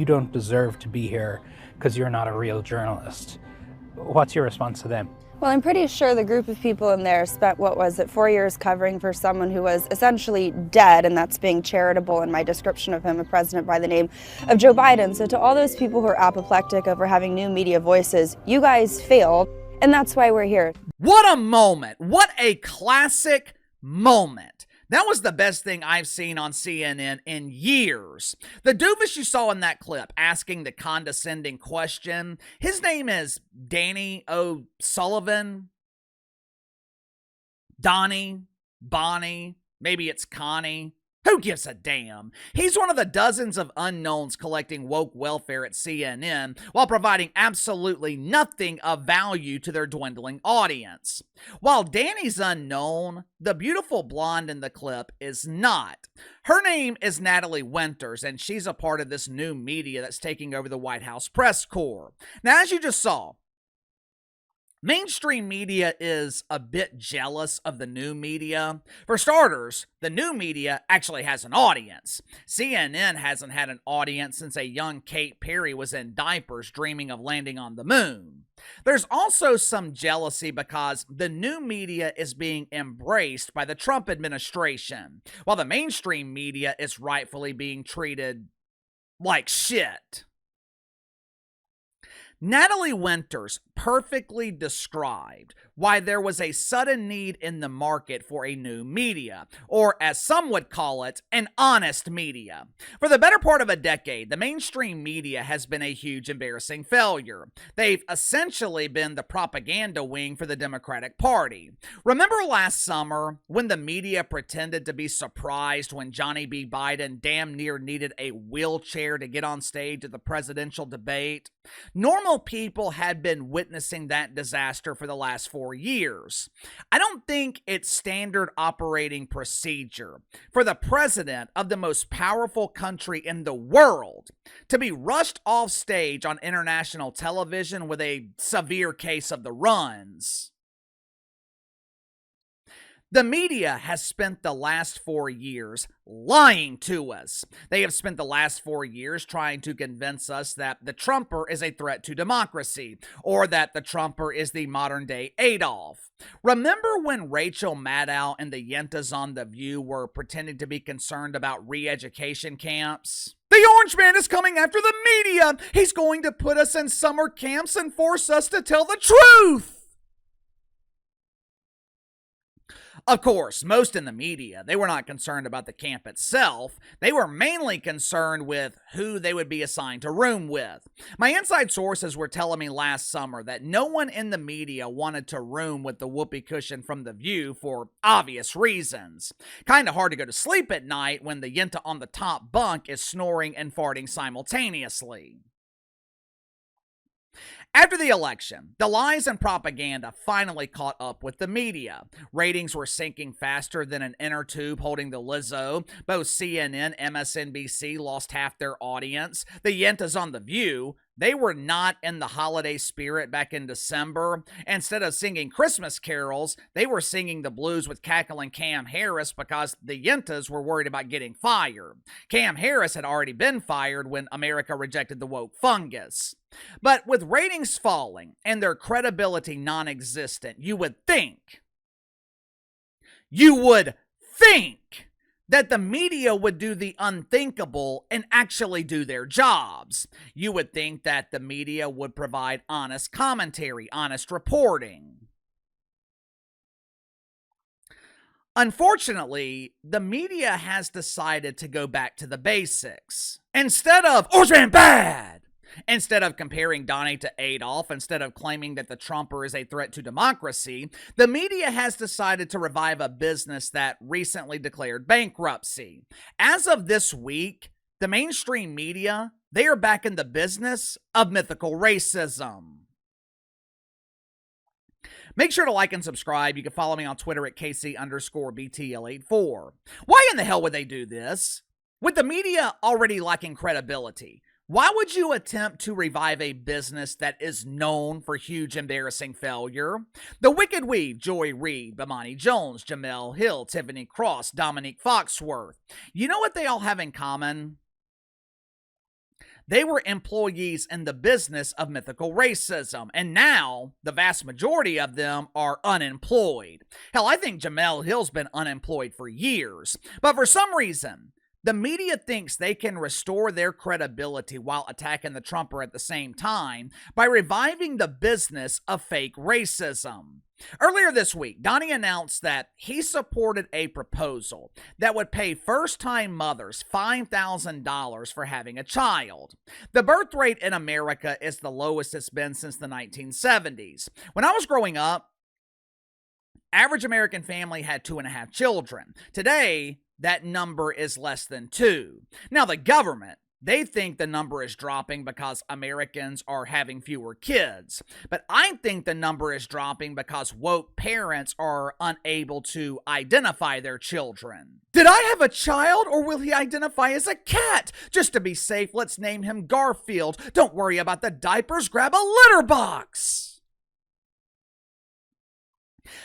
you don't deserve to be here because you're not a real journalist. What's your response to them? Well, I'm pretty sure the group of people in there spent, 4 years covering for someone who was essentially dead, and that's being charitable in my description of him, a president by the name of Joe Biden. So to all those people who are apoplectic over having new media voices, you guys failed, and that's why we're here. What a moment. What a classic moment. That was the best thing I've seen on CNN in years. The doofus you saw in that clip asking the condescending question, his name is Danny O'Sullivan. Donnie, Bonnie, maybe it's Connie. Who gives a damn? He's one of the dozens of unknowns collecting woke welfare at CNN while providing absolutely nothing of value to their dwindling audience. While Danny's unknown, the beautiful blonde in the clip is not. Her name is Natalie Winters, and she's a part of this new media that's taking over the White House press corps. Now, as you just saw, mainstream media is a bit jealous of the new media. For starters, the new media actually has an audience. CNN hasn't had an audience since a young Kate Perry was in diapers dreaming of landing on the moon. There's also some jealousy because the new media is being embraced by the Trump administration, while the mainstream media is rightfully being treated like shit. Natalie Winters perfectly described why there was a sudden need in the market for a new media, or as some would call it, an honest media. For the better part of a decade, the mainstream media has been a huge embarrassing failure. They've essentially been the propaganda wing for the Democratic Party. Remember last summer when the media pretended to be surprised when Johnny B. Biden damn near needed a wheelchair to get on stage at the presidential debate? Normal people had been witnessing that disaster for the last 4 years. I don't think it's standard operating procedure for the president of the most powerful country in the world to be rushed off stage on international television with a severe case of the runs. The media has spent the last 4 years lying to us. They have spent the last 4 years trying to convince us that the Trumper is a threat to democracy, or that the Trumper is the modern-day Adolf. Remember when Rachel Maddow and the Yentas on The View were pretending to be concerned about re-education camps? The Orange Man is coming after the media! He's going to put us in summer camps and force us to tell the truth! Of course, most in the media, they were not concerned about the camp itself. They were mainly concerned with who they would be assigned to room with. My inside sources were telling me last summer that no one in the media wanted to room with the whoopee cushion from The View for obvious reasons. Kinda hard to go to sleep at night when the Yenta on the top bunk is snoring and farting simultaneously. After the election, the lies and propaganda finally caught up with the media. Ratings were sinking faster than an inner tube holding the Lizzo. Both CNN, MSNBC lost half their audience. The Yentas on The View, they were not in the holiday spirit back in December. Instead of singing Christmas carols, they were singing the blues with cackling Cam Harris because the Yentas were worried about getting fired. Cam Harris had already been fired when America rejected the woke fungus. But with ratings falling and their credibility non-existent, you would think that the media would do the unthinkable and actually do their jobs. You would think that the media would provide honest commentary, honest reporting. Unfortunately, the media has decided to go back to the basics. Instead of, Orange Man bad! Instead of comparing Donnie to Adolf, instead of claiming that the Trumper is a threat to democracy, the media has decided to revive a business that recently declared bankruptcy. As of this week, the mainstream media, they are back in the business of mythical racism. Make sure to like and subscribe. You can follow me on Twitter at KC_BTL84. Why in the hell would they do this? With the media already lacking credibility, why would you attempt to revive a business that is known for huge embarrassing failure? The Wicked Weave, Joy Reid, Bomani Jones, Jamel Hill, Tiffany Cross, Dominique Foxworth. You know what they all have in common? they were employees in the business of mythical racism, and now the vast majority of them are unemployed. Hell, I think Jemele Hill's been unemployed for years, but for some reason, the media thinks they can restore their credibility while attacking the Trumper at the same time by reviving the business of fake racism. Earlier this week, Donnie announced that he supported a proposal that would pay first-time mothers $5,000 for having a child. The birth rate in America is the lowest it's been since the 1970s. When I was growing up, average American family had 2.5 children. Today, that number is less than 2. Now, the government, they think the number is dropping because Americans are having fewer kids. But I think the number is dropping because woke parents are unable to identify their children. Did I have a child, or will he identify as a cat? Just to be safe, let's name him Garfield. Don't worry about the diapers, grab a litter box.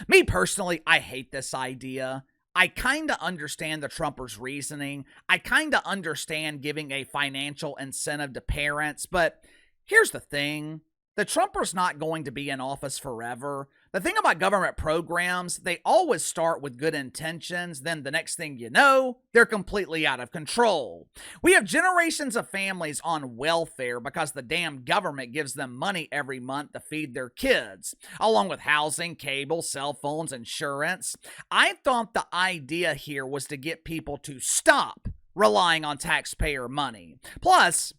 Me personally, I hate this idea. I kind of understand the Trumpers' reasoning. I kind of understand giving a financial incentive to parents, but here's the thing. The Trumpers not going to be in office forever. The thing about government programs, they always start with good intentions, then the next thing you know, they're completely out of control. We have generations of families on welfare because the damn government gives them money every month to feed their kids, along with housing, cable, cell phones, insurance. I thought the idea here was to get people to stop relying on taxpayer money. Plus,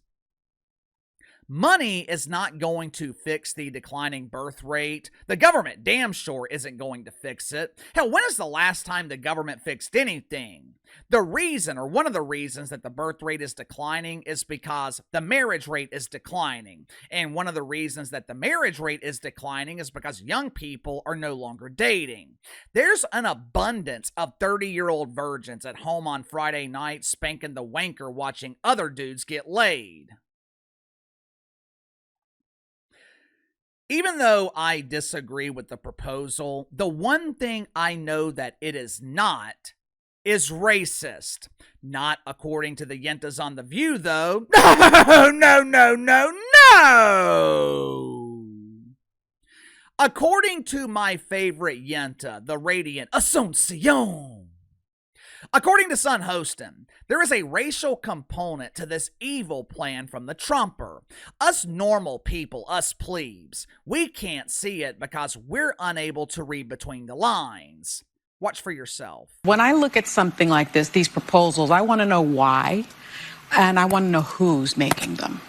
money is not going to fix the declining birth rate. The government damn sure isn't going to fix it. Hell, when is the last time the government fixed anything? The reason, or one of the reasons that the birth rate is declining is because the marriage rate is declining. And one of the reasons that the marriage rate is declining is because young people are no longer dating. There's an abundance of 30-year-old virgins at home on Friday night spanking the wanker watching other dudes get laid. Even though I disagree with the proposal, the one thing I know that it is not is racist. Not according to the Yentas on The View, though. No! According to my favorite Yenta, the radiant Asuncion. According to Sunny Hostin, there is a racial component to this evil plan from the Trumper. Us normal people, us plebes, we can't see it because we're unable to read between the lines. Watch for yourself. When I look at something like this, these proposals, I want to know why, and I want to know who's making them.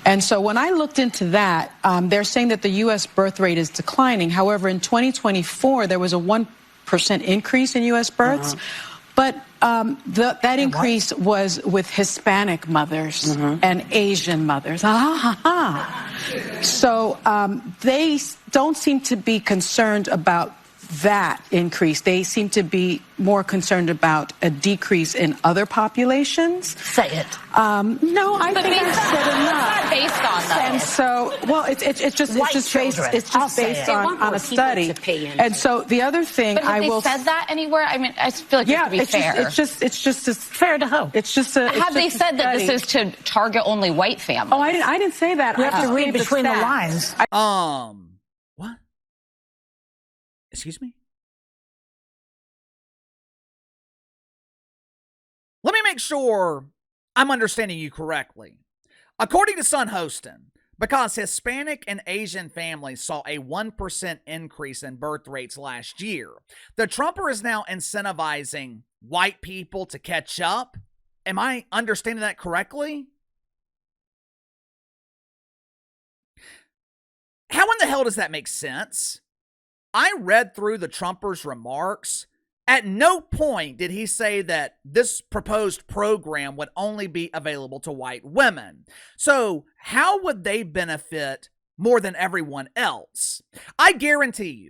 And so when I looked into that, they're saying that the U.S. birth rate is declining. However, in 2024, there was a 1% increase in U.S. births. But that increase was with Hispanic mothers and Asian mothers. So they don't seem to be concerned about that increase. They seem to be more concerned about a decrease in other populations. Say it. No, I think I said enough. It's not based on that. And so, well, it's just based on a study. And so the other thing but I have will. They said that anywhere? I mean, I feel like yeah, it has to be fair. It's just as fair to who? It's just a. Have they said that this is to target only white families? Oh, I didn't say that. You have to read between the lines. What? Excuse me? Let me make sure I'm understanding you correctly. According to Sunny Hostin, because Hispanic and Asian families saw a 1% increase in birth rates last year, the Trumper is now incentivizing white people to catch up. Am I understanding that correctly? How in the hell does that make sense? I read through the Trumper's remarks. At no point did he say that this proposed program would only be available to white women. So how would they benefit more than everyone else? I guarantee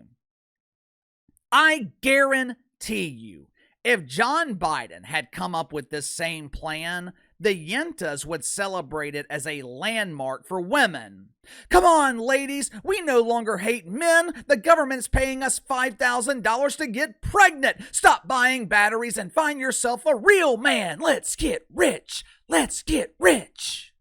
you, if John Biden had come up with this same plan, the Yentas would celebrate it as a landmark for women. Come on, ladies, we no longer hate men. The government's paying us $5,000 to get pregnant. Stop buying batteries and find yourself a real man. Let's get rich. Let's get rich.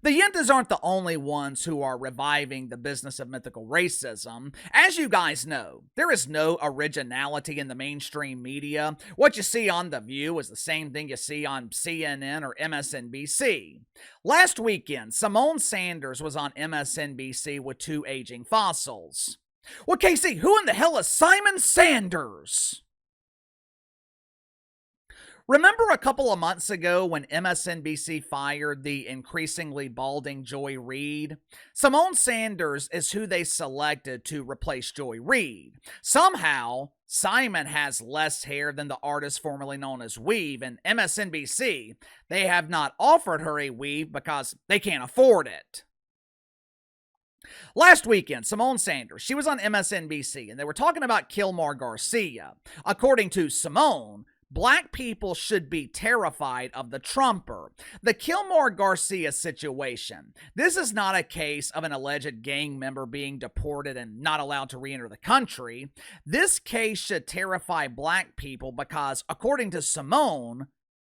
The Yentas aren't the only ones who are reviving the business of mythical racism. As you guys know, there is no originality in the mainstream media. What you see on The View is the same thing you see on CNN or MSNBC. Last weekend, Symone Sanders was on MSNBC with two aging fossils. Well, Casey, who in the hell is Symone Sanders? Remember a couple of months ago when MSNBC fired the increasingly balding Joy Reid? Symone Sanders is who they selected to replace Joy Reid. Somehow, Symone has less hair than the artist formerly known as Weave, and MSNBC, they have not offered her a weave because they can't afford it. Last weekend, Symone Sanders, she was on MSNBC, and they were talking about Kilmar Garcia. According to Symone, Black people should be terrified of the Trumper. The Kilmar Garcia situation. This is not a case of an alleged gang member being deported and not allowed to re-enter the country. This case should terrify Black people because, according to Symone,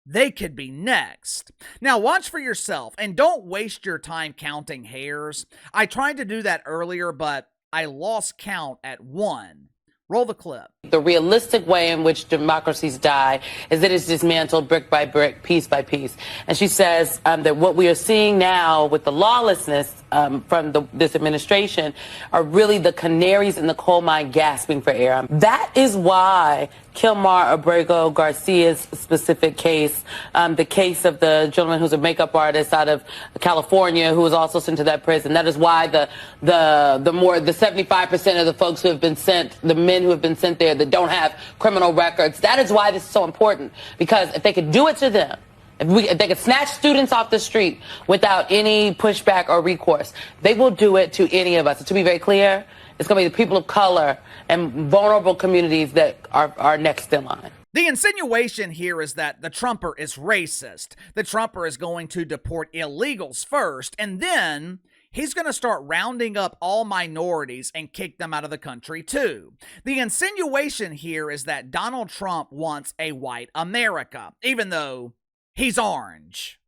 they could be next. Now watch for yourself and don't waste your time counting hairs. I tried to do that earlier, but I lost count at 1. Roll the clip. The realistic way in which democracies die is that it's dismantled brick by brick, piece by piece. And she says that what we are seeing now with the lawlessness from this administration are really the canaries in the coal mine gasping for air. That is why Kilmar Abrego Garcia's specific case, the case of the gentleman who's a makeup artist out of California who was also sent to that prison. That is why the 75% of the folks who have been sent, the men who have been sent there that don't have criminal records, that is why this is so important. Because if they could do it to them, if they could snatch students off the street without any pushback or recourse, they will do it to any of us. And to be very clear, it's going to be the people of color and vulnerable communities that are next in line. The insinuation here is that the Trumper is racist. The Trumper is going to deport illegals first, and then he's going to start rounding up all minorities and kick them out of the country too. The insinuation here is that Donald Trump wants a white America, even though he's orange.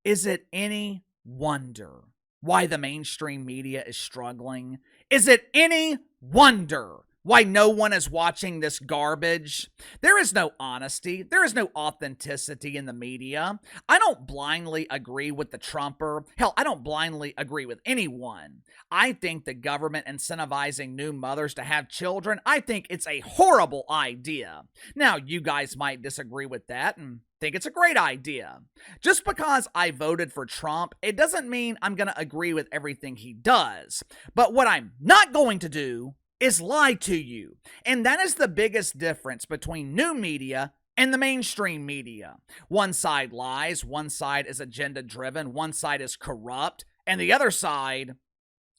Is it any wonder why the mainstream media is struggling? Is it any wonder why no one is watching this garbage? There is no honesty. There is no authenticity in the media. I don't blindly agree with the Trumper. Hell, I don't blindly agree with anyone. I think the government incentivizing new mothers to have children, I think it's a horrible idea. Now, you guys might disagree with that and think it's a great idea. Just because I voted for Trump, it doesn't mean I'm going to agree with everything he does. But what I'm not going to do is lie to you. And that is the biggest difference between new media and the mainstream media. One side lies, one side is agenda driven, one side is corrupt, and the other side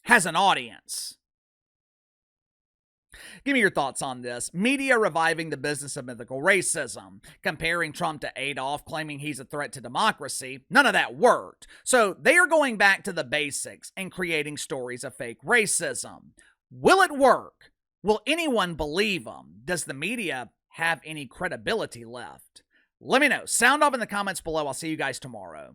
has an audience. Give me your thoughts on this. Media reviving the business of mythical racism. Comparing Trump to Adolf, claiming he's a threat to democracy. None of that worked. So they are going back to the basics and creating stories of fake racism. Will it work? Will anyone believe them? Does the media have any credibility left? Let me know. Sound off in the comments below. I'll see you guys tomorrow.